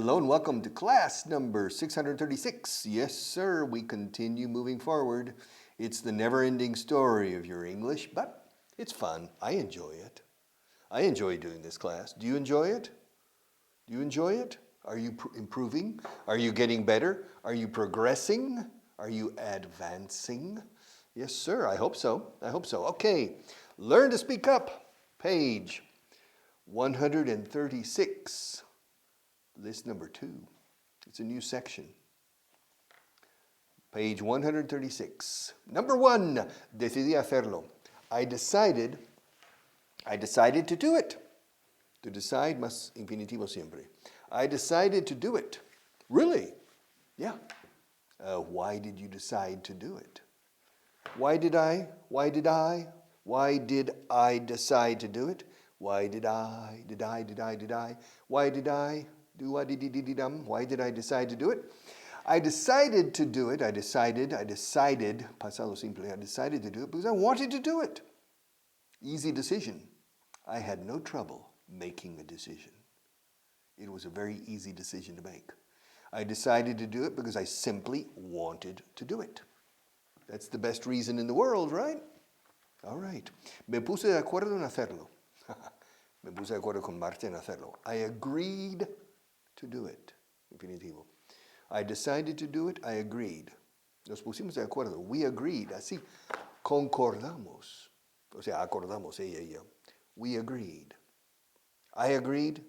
Hello and welcome to class number 636. Yes, sir, we continue moving forward. It's the never-ending story of your English, but it's fun. I enjoy it. I enjoy doing this class. Do you enjoy it? Do you enjoy it? Are you improving? Are you getting better? Are you progressing? Are you advancing? Yes, sir, I hope so. I hope so. Okay, learn to speak up. Page 136. List number 2. It's a new section. Page 136. Number 1. Decidí hacerlo. I decided to do it. To decide más infinitivo siempre. I decided to do it. Really? Yeah. Why did you decide to do it? Why did I decide to do it? Why did I decide to do it? I decided to do it. I decided, pasado simple, I decided to do it because I wanted to do it. Easy decision. I had no trouble making a decision. It was a very easy decision to make. I decided to do it because I simply wanted to do it. That's the best reason in the world, right? All right. Me puse de acuerdo en hacerlo. Me puse de acuerdo con Marta en hacerlo. I agreed to do it. Infinitivo. I decided to do it. I agreed. Nos pusimos de acuerdo. We agreed. Así. Concordamos. O sea, acordamos, ella y yo. We agreed. I agreed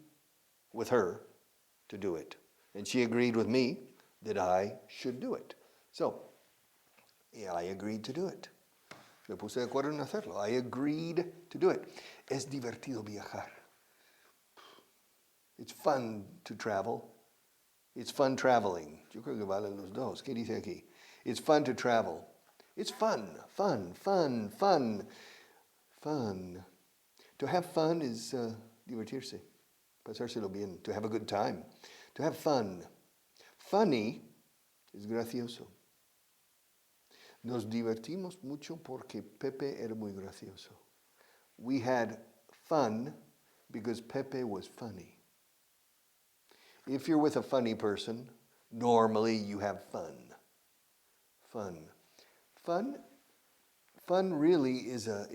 with her to do it. And she agreed with me that I should do it. So, yeah, I agreed to do it. Me puse de acuerdo en hacerlo. I agreed to do it. Es divertido viajar. It's fun to travel. It's fun traveling. Yo creo que valen los dos. ¿Qué dice aquí? It's fun to travel. It's fun. To have fun is divertirse. Pasárselo bien. To have a good time. To have fun. Funny is gracioso. Nos divertimos mucho porque Pepe era muy gracioso. We had fun because Pepe was funny. If you're with a funny person, normally you have fun. Fun really is a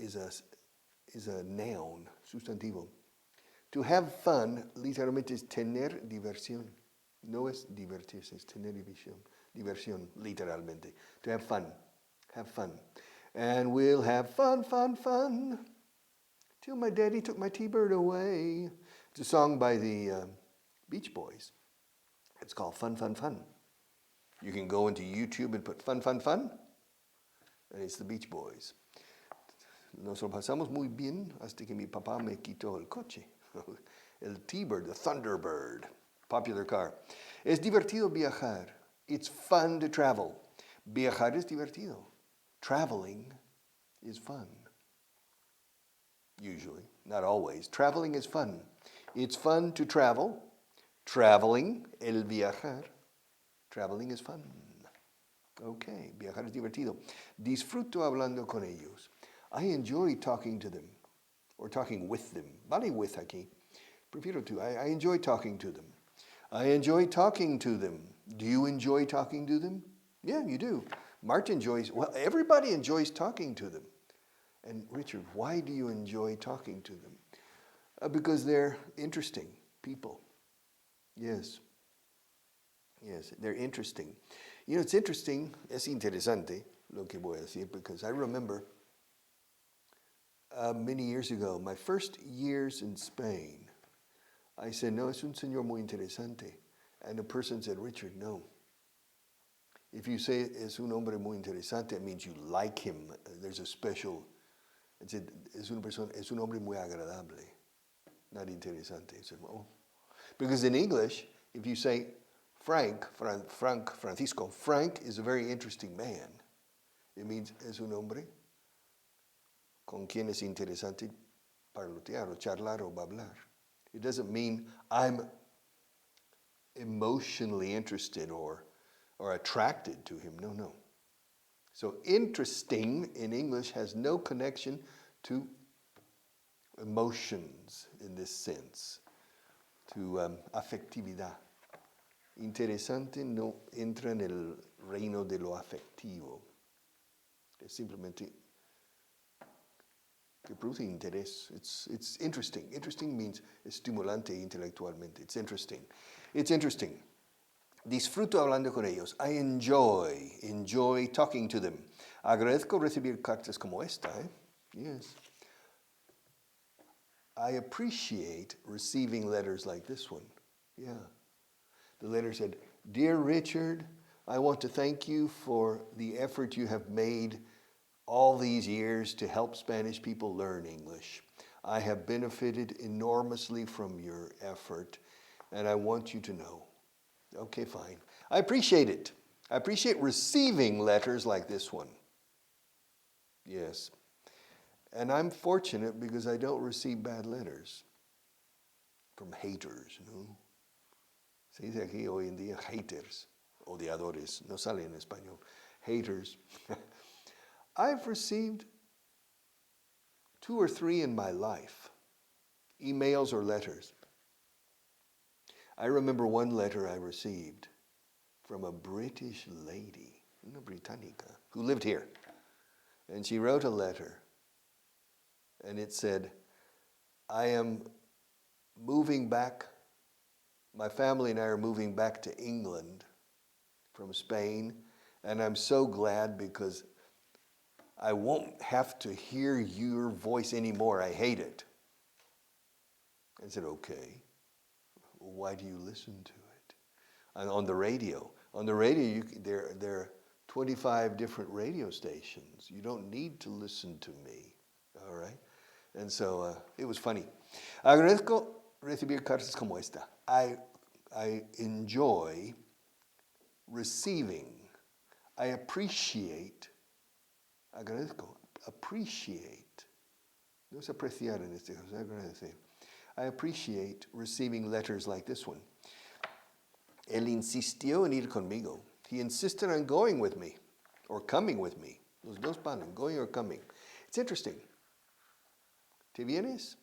noun, sustantivo. To have fun, literalmente es tener diversión. No es divertirse, es tener diversión, literalmente. To have fun. Have fun. And we'll have fun, till my daddy took my T-bird away. It's a song by the Beach Boys. It's called Fun. You can go into YouTube and put fun, and it's the Beach Boys. Nos lo pasamos muy bien hasta que mi papá me quitó el coche. El T-bird, the Thunderbird, popular car. Es divertido viajar. It's fun to travel. Viajar es divertido. Traveling is fun. Usually, not always. Traveling is fun. It's fun to travel. Traveling, el viajar. Traveling is fun. Okay, viajar es divertido. Disfruto hablando con ellos. I enjoy talking to them, or talking with them. Vale with aquí. Prefiero to. I enjoy talking to them. I enjoy talking to them. Do you enjoy talking to them? Yeah, you do. Marta enjoys, well, everybody enjoys talking to them. And Richard, why do you enjoy talking to them? Because they're interesting people. Yes, they're interesting. You know, it's interesting, es interesante lo que voy a decir, because I remember many years ago, my first years in Spain, I said, no, es un señor muy interesante. And a person said, Richard, no. If you say es un hombre muy interesante, it means you like him. There's a special, it said, es un hombre muy agradable, not interesante. I said, oh. Because in English, if you say Francisco, Frank is a very interesting man. It means es un hombre con quien es interesante parlotear o charlar o hablar. It doesn't mean I'm emotionally interested or attracted to him. No. So interesting in English has no connection to emotions in this sense, to afectividad. Interesante no entra en el reino de lo afectivo. Es simplemente que produce interés. It's interesting. Interesting means estimulante intelectualmente. It's interesting. It's interesting. Disfruto hablando con ellos. I enjoy talking to them. Agradezco recibir cartas como esta. Yes. I appreciate receiving letters like this one. Yeah. The letter said, Dear Richard, I want to thank you for the effort you have made all these years to help Spanish people learn English. I have benefited enormously from your effort, and I want you to know. Okay, fine. I appreciate it. I appreciate receiving letters like this one. Yes. And I'm fortunate because I don't receive bad letters from haters, Se dice aquí hoy en día haters, odiadores, no sale en español. Haters. I've received 2 or 3 in my life, emails or letters. I remember one letter I received from a British lady, una británica, who lived here. And she wrote a letter, and it said, I am moving back, my family and I are moving back to England from Spain, and I'm so glad because I won't have to hear your voice anymore. I hate it. I said, okay. Why do you listen to it? And on the radio. On the radio, there are 25 different radio stations. You don't need to listen to me. All right? And so it was funny. Agradezco recibir cartas como esta. I enjoy receiving. I appreciate. Agradezco. Appreciate. No es apreciar en este caso, agradecer. I appreciate receiving letters like this one. Él insistió en ir conmigo. He insisted on going with me, or coming with me. Los dos van, going or coming. It's interesting. ¿Te vienes?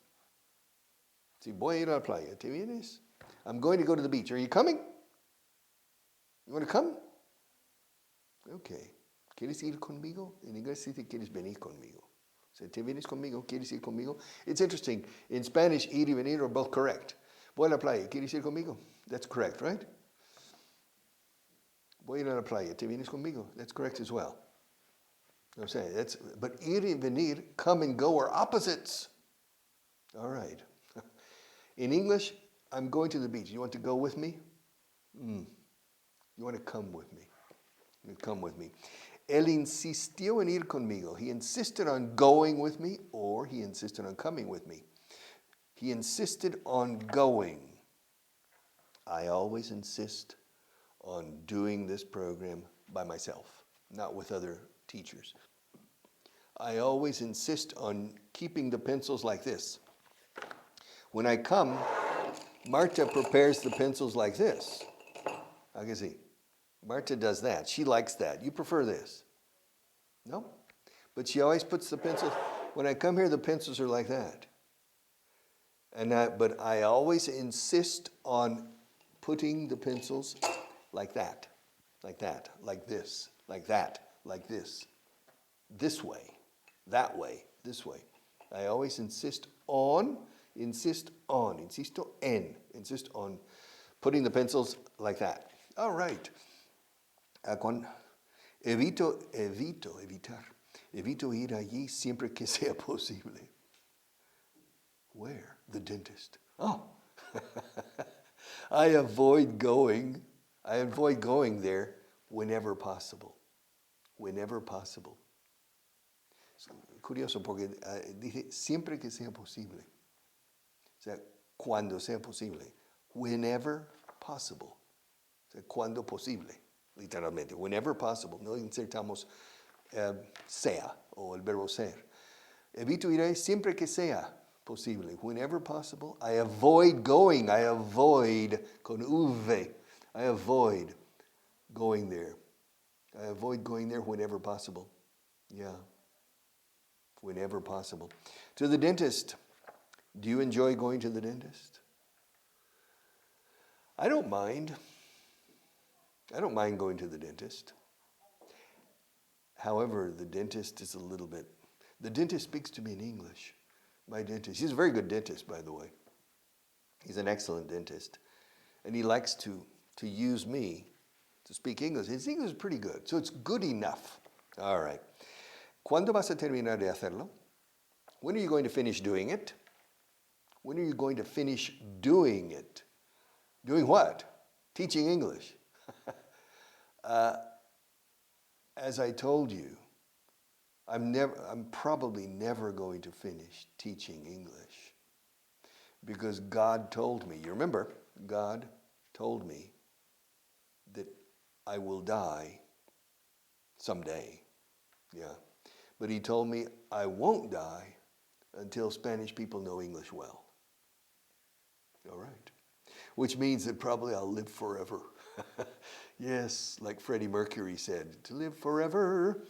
Si voy a ir a la playa, ¿te vienes? I'm going to go to the beach. Are you coming? You want to come? Okay. ¿Quieres ir conmigo? En inglés dice ¿quieres venir conmigo? So, ¿te vienes conmigo? ¿Quieres ir conmigo? It's interesting. In Spanish, ir y venir are both correct. Voy a la playa. ¿Quieres ir conmigo? That's correct, right? Voy a ir a la playa. ¿Te vienes conmigo? That's correct as well. I'm saying but ir y venir, come and go, are opposites. All right. In English, I'm going to the beach. You want to go with me? You want to come with me? You come with me. Él insistió en ir conmigo. He insisted on going with me, or he insisted on coming with me. He insisted on going. I always insist on doing this program by myself, not with other teachers. I always insist on keeping the pencils like this. When I come, Marta prepares the pencils like this. I can see. Marta does that. She likes that. You prefer this? No? But she always puts the pencils. When I come here, the pencils are like that. But I always insist on putting the pencils like that, like this, like that, like this way, this way. I always insist on putting the pencils like that. All right. Evito ir allí siempre que sea posible. Where? The dentist. Oh. I avoid going there whenever possible. Whenever possible. Es curioso porque dice siempre que sea posible. O sea, cuando sea posible. Whenever possible. O sea, cuando posible. Literalmente. Whenever possible. No insertamos sea o el verbo ser. Evito ir ahí siempre que sea posible. Whenever possible. I avoid going. I avoid con V. I avoid going there. I avoid going there whenever possible. Yeah. Whenever possible. To the dentist. Do you enjoy going to the dentist? I don't mind. I don't mind going to the dentist. However, the dentist is a little bit... The dentist speaks to me in English. My dentist, he's a very good dentist, by the way. He's an excellent dentist. And he likes to use me to speak English. His English is pretty good, so it's good enough. All right. ¿Cuándo vas a terminar de hacerlo? When are you going to finish doing it? When are you going to finish doing it? Doing what? Teaching English. As I told you, I'm probably never going to finish teaching English because God told me, you remember, God told me that I will die someday. Yeah. But he told me I won't die until Spanish people know English well. All right. Which means that probably I'll live forever. Yes, like Freddie Mercury said, to live forever.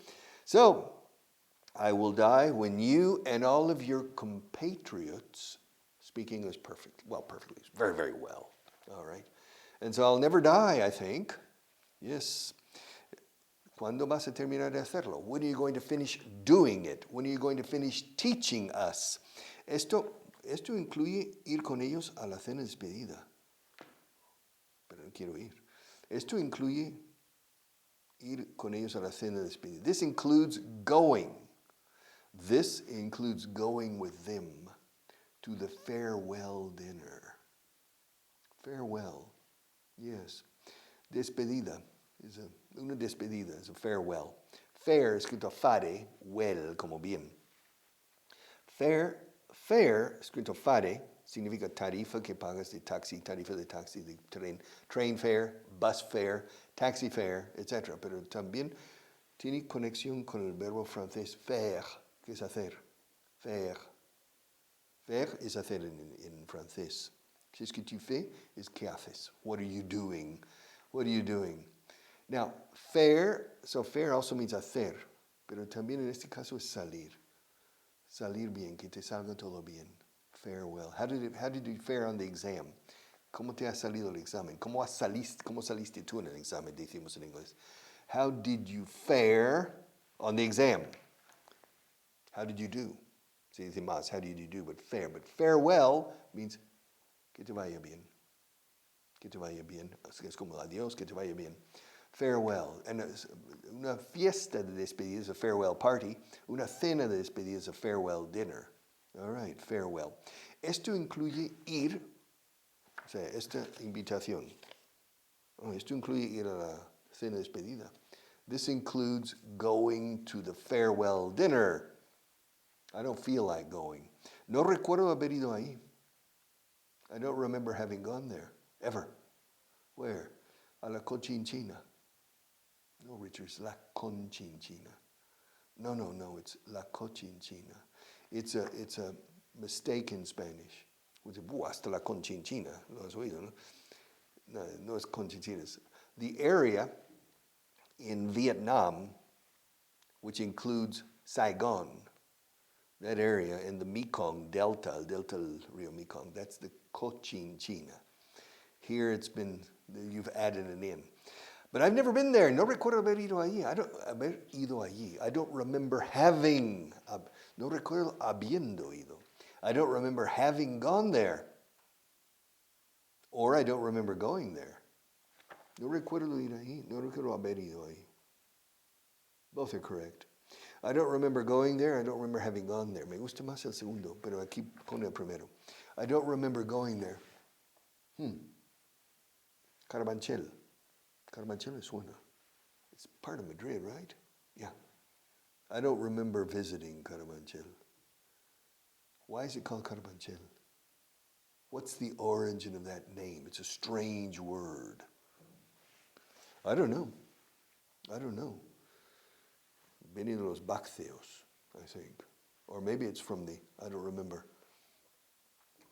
So, I will die when you and all of your compatriots speak English perfectly. Well, perfectly, very, very well. All right. And so I'll never die, I think. Yes. ¿Cuándo vas a terminar de hacerlo? When are you going to finish doing it? When are you going to finish teaching us? Esto incluye ir con ellos a la cena de despedida. Pero no quiero ir. Esto incluye ir con ellos a la cena de despedida. This includes going. This includes going with them to the farewell dinner. Farewell. Yes. Despedida. Una despedida is a farewell. Fare, escrito fare, well, como bien. Fare, escrito fare, significa tarifa que pagas de taxi, tarifa de taxi, de tren, train fare, bus fare, taxi fare, etc. Pero también tiene conexión con el verbo francés faire, que es hacer. Faire. Faire es hacer en francés. Qu'est-ce que tu fais? Es que haces. What are you doing? What are you doing? Now, fare, so fare also means hacer, pero también en este caso es salir. Salir bien, que te salga todo bien. Farewell. How did you fare on the exam? ¿Cómo te ha salido el examen? ¿Cómo saliste tú en el examen? Decimos en inglés. How did you fare on the exam? How did you do? Se dice más, how did you do? But fare. But farewell means que te vaya bien. Que te vaya bien. Es como adiós, que te vaya bien. Farewell. And una fiesta de despedida is a farewell party. Una cena de despedida is a farewell dinner. All right, farewell. Esto incluye ir, o sea, esta invitación. Oh, esto incluye ir a la cena de despedida. This includes going to the farewell dinner. I don't feel like going. No recuerdo haber ido ahí. I don't remember having gone there, ever. Where? A la Cochinchina. No, Richard, it's La Conchinchina. No, it's La Cochinchina. It's a mistake in Spanish. Hasta la Conchinchina. ¿Lo has oído, no? No es Conchinchina. The area in Vietnam, which includes Saigon, that area in the Mekong Delta del Rio Mekong, that's the Cochinchina. Here you've added an in. But I've never been there. No recuerdo haber ido allí. I don't remember having. No recuerdo habiendo ido. I don't remember having gone there. Or I don't remember going there. No recuerdo ir allí. No recuerdo haber ido allí. Both are correct. I don't remember going there. I don't remember having gone there. Me gusta más el segundo, pero aquí pone el primero. I don't remember going there. Carabanchel. Carabanchel es una. It's part of Madrid, right? Yeah. I don't remember visiting Carabanchel. Why is it called Carabanchel? What's the origin of that name? It's a strange word. I don't know. Many of those Bactheos, I think. Or maybe it's from I don't remember.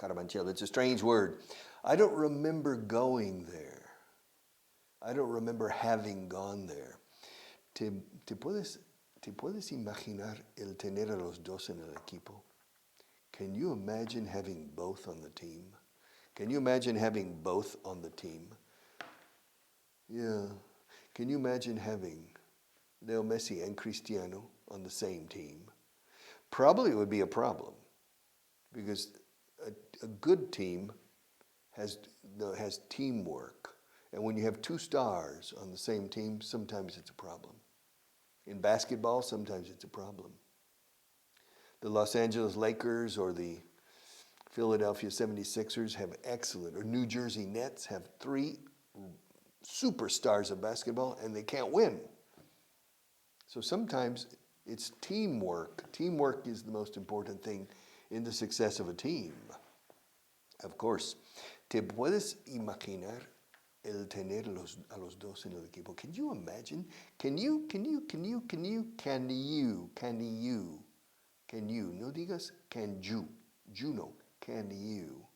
Carabanchel, it's a strange word. I don't remember going there. I don't remember having gone there. ¿Te puedes imaginar el tener a los dos en el equipo? Can you imagine having both on the team? Can you imagine having both on the team? Yeah, Can you imagine having Leo Messi and Cristiano on the same team? Probably it would be a problem because a good team has teamwork. And when you have two stars on the same team, sometimes it's a problem. In basketball, sometimes it's a problem. The Los Angeles Lakers or the Philadelphia 76ers have excellent, or New Jersey Nets have 3 superstars of basketball and they can't win. So sometimes it's teamwork. Teamwork is the most important thing in the success of a team. Of course, te puedes imaginar el tener a los dos en el equipo. Can you imagine? Can you? No digas can you. You no. Can you?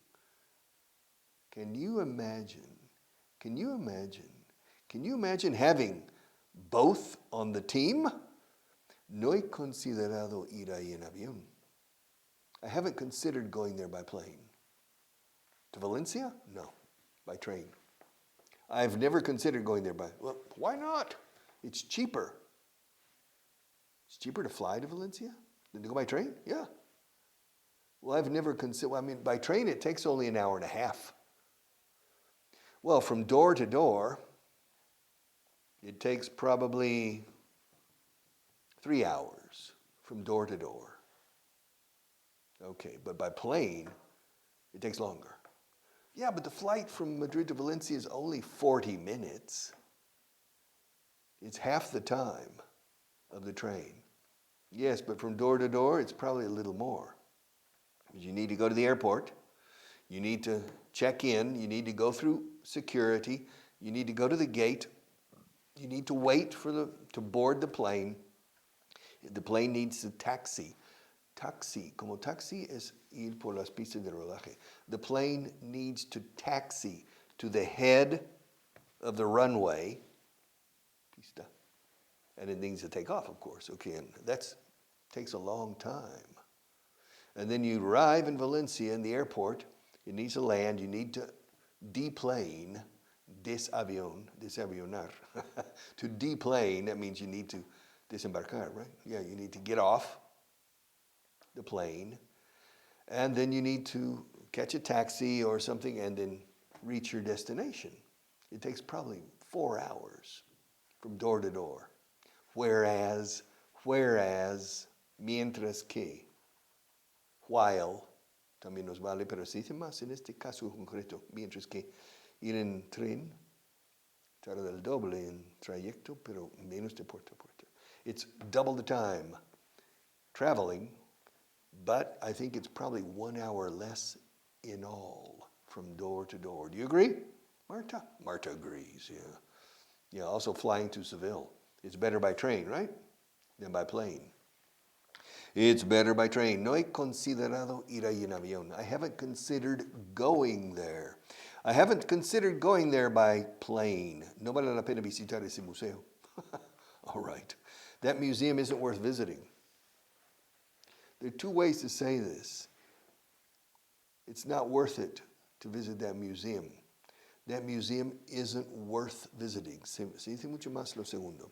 Can you imagine? Can you imagine? Can you imagine having both on the team? No he considerado ir ahí en avión. I haven't considered going there by plane. To Valencia? No, by train. I've never considered going there by, well, why not? It's cheaper. It's cheaper to fly to Valencia than to go by train? Yeah. Well, I've never considered, by train it takes only an hour and a half. Well, from door to door, it takes probably 3 hours from door to door. Okay, but by plane, it takes longer. Yeah, but the flight from Madrid to Valencia is only 40 minutes. It's half the time of the train. Yes, but from door to door, it's probably a little more. You need to go to the airport. You need to check in. You need to go through security. You need to go to the gate. You need to wait to board the plane. The plane needs a taxi. Como taxi es ir por las pistas de rodaje. The plane needs to taxi to the head of the runway. Pista. And it needs to take off, of course. Okay, and that takes a long time. And then you arrive in Valencia in the airport. It needs to land. You need to deplane, desaviar. To deplane, that means you need to desembarcar, right? Yeah, you need to get off the plane. And then you need to catch a taxi or something and then reach your destination. It takes probably 4 hours from door to door. Whereas, mientras que, while, también nos vale, pero se dice más en este caso concreto, mientras que ir en tren, tarda el doble en trayecto, pero menos de puerta a puerta. It's double the time traveling, but I think it's probably 1 hour less in all from door to door. Do you agree, Marta? Marta agrees, yeah. Yeah, also flying to Seville. It's better by train, right? Than by plane. It's better by train. No he considerado ir ahí en avión. I haven't considered going there. I haven't considered going there by plane. No vale la pena visitar ese museo. All right. That museum isn't worth visiting. There are 2 ways to say this. It's not worth it to visit that museum. That museum isn't worth visiting. Se dice mucho más lo segundo.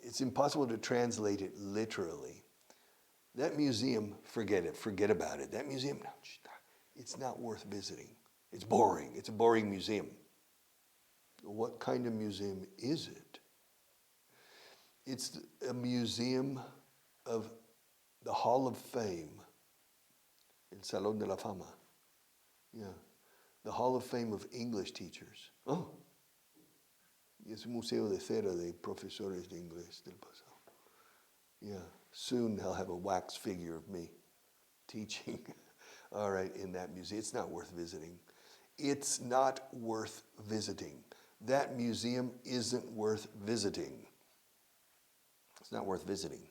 It's impossible to translate it literally. That museum, forget it. Forget about it. That museum, no, it's not worth visiting. It's boring. It's a boring museum. What kind of museum is it? It's a museum of the Hall of Fame, El Salón de la Fama. Yeah, the Hall of Fame of English teachers. Oh, es un museo de cera de profesores de inglés del pasado. Yeah, soon they'll have a wax figure of me teaching. All right, in that museum. It's not worth visiting. It's not worth visiting. That museum isn't worth visiting. It's not worth visiting.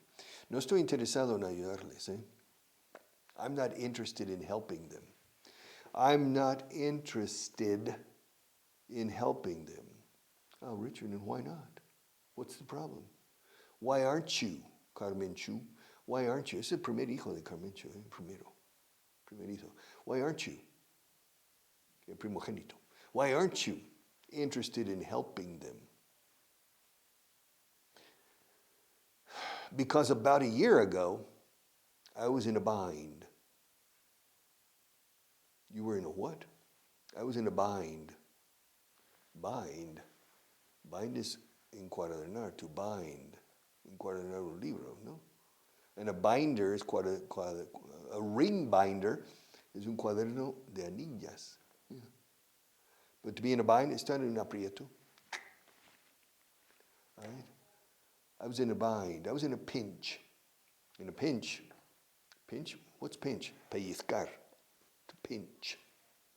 No estoy interesado en ayudarles. I'm not interested in helping them. I'm not interested in helping them. Oh, Richard, and why not? What's the problem? Why aren't you, Carmenchu? Why aren't you? Es el primer hijo de Carmenchu, primerito. Why aren't you? El primogénito. Why aren't you interested in helping them. Because about a year ago, I was in a bind. You were in a what? I was in a bind. Bind. Bind is encuadernar, to bind. Encuadernar un libro, ¿no? And a binder is a ring binder is un cuaderno de anillas. Yeah. But to be in a bind is estar en un aprieto. All right? I was in a bind. I was in a pinch. In a pinch. Pinch? What's pinch? Pellizcar. To pinch.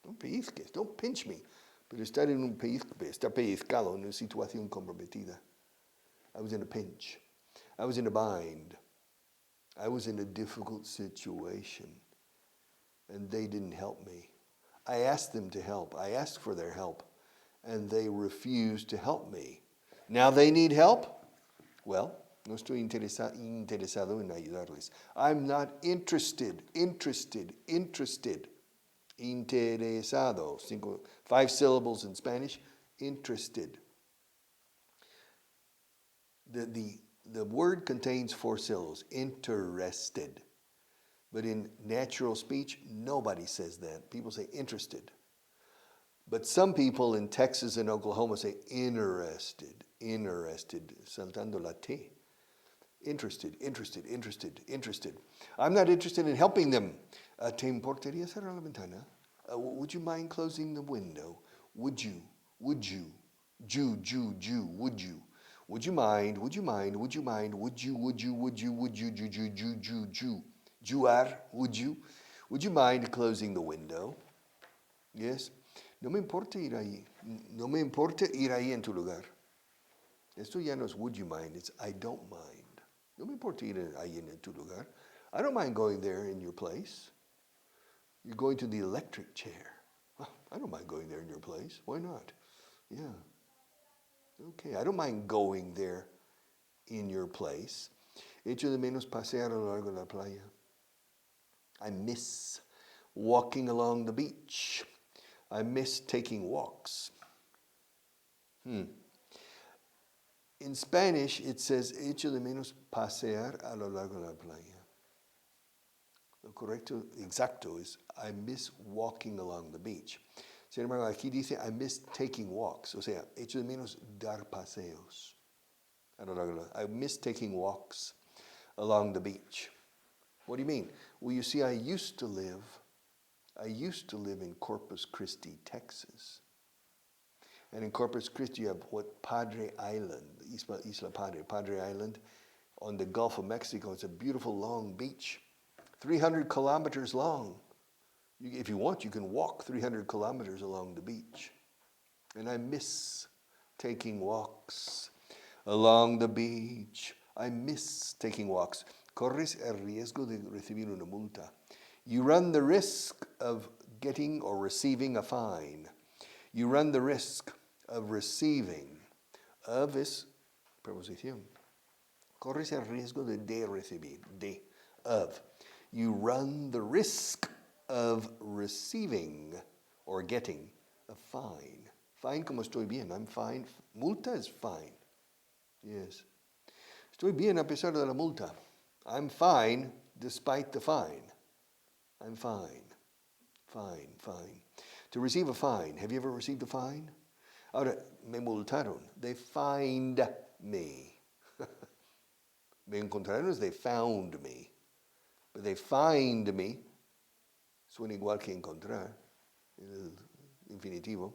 Don't pellizques. Don't pinch me. Pero estar en un estar pellizcado en una situación comprometida. I was in a pinch. I was in a bind. I was in a difficult situation. And they didn't help me. I asked them to help. I asked for their help. And they refused to help me. Now they need help? Well, no estoy interesado en ayudarles. I'm not interested. Interesado. 5 syllables in Spanish. Interested. The word contains 4 syllables. Interested. But in natural speech, nobody says that. People say interested. But some people in Texas and Oklahoma say interested, saltando la T. Interested. I'm not interested in helping them. ¿Te importaría cerrar la ventana? Would you mind closing the window? Would you? Would you mind? Would you mind closing the window? Yes. No me importa ir ahí. No me importa ir ahí en tu lugar. Esto ya no es would you mind, it's I don't mind. No me importa ir ahí en tu lugar. I don't mind going there in your place. You're going to the electric chair. Well, I don't mind going there in your place. Why not? Yeah. Okay, I don't mind going there in your place. Echo de menos pasear a lo largo de la playa. I miss walking along the beach. I miss taking walks. In Spanish, it says, echo de menos pasear a lo largo de la playa. Lo correcto, exacto, is I miss walking along the beach. Sin embargo, aquí dice, I miss taking walks. O sea, echo de menos dar paseos. I miss taking walks along the beach. What do you mean? Well, you see, I used to live in Corpus Christi, Texas. And in Corpus Christi, you have what Padre Island, Isla Padre Island, on the Gulf of Mexico. It's a beautiful long beach, 300 kilometers long. If you want, you can walk 300 kilometers along the beach. And I miss taking walks along the beach. I miss taking walks. Corres el riesgo de recibir una multa. You run the risk of getting or receiving a fine. You run the risk of receiving. Of es preposición. Corres el riesgo de recibir. De. Of. You run the risk of receiving or getting a fine. Fine como estoy bien. I'm fine. Multa is fine. Yes. Estoy bien a pesar de la multa. I'm fine despite the fine. I'm fine. Fine. To receive a fine. Have you ever received a fine? Ahora, me multaron. They fined me. Me encontraron is they found me. But they fined me. Suena igual que encontrar. En el infinitivo.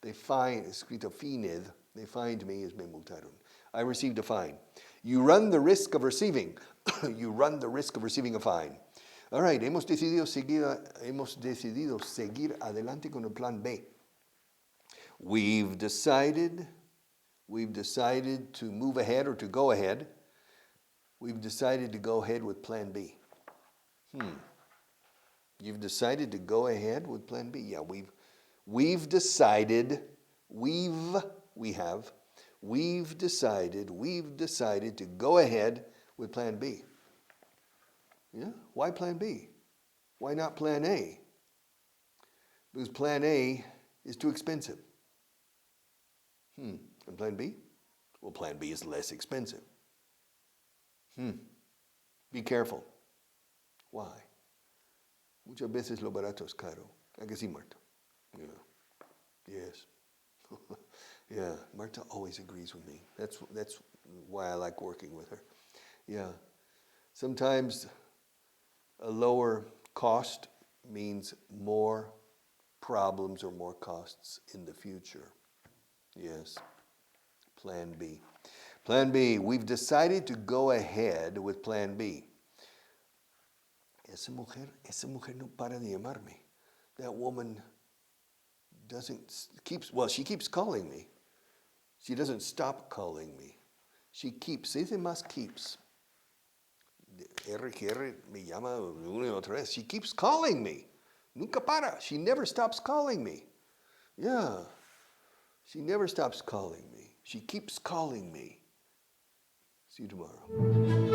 They fined, escrito fined. They fined me is me multaron. I received a fine. You run the risk of receiving. You run the risk of receiving a fine. All right, hemos decidido seguir adelante con el plan B. We've decided to move ahead or to go ahead. We've decided to go ahead with plan B. You've decided to go ahead with plan B. Yeah, we've decided to go ahead with plan B. Yeah? Why plan B? Why not plan A? Because plan A is too expensive. And plan B? Well, plan B is less expensive. Be careful. Why? Muchas veces lo barato es caro. ¿A que sí, Marta? Yeah. Yes. Yeah, Marta always agrees with me. That's why I like working with her. Yeah. Sometimes a lower cost means more problems or more costs in the future. Yes. Plan B. Plan B. We've decided to go ahead with Plan B. Esa mujer no para de llamarme. That woman she keeps calling me. She doesn't stop calling me. She keeps, se dice más keeps. R me llama una y otra vez. She keeps calling me. Nunca para. She never stops calling me. Yeah. She never stops calling me. She keeps calling me. See you tomorrow.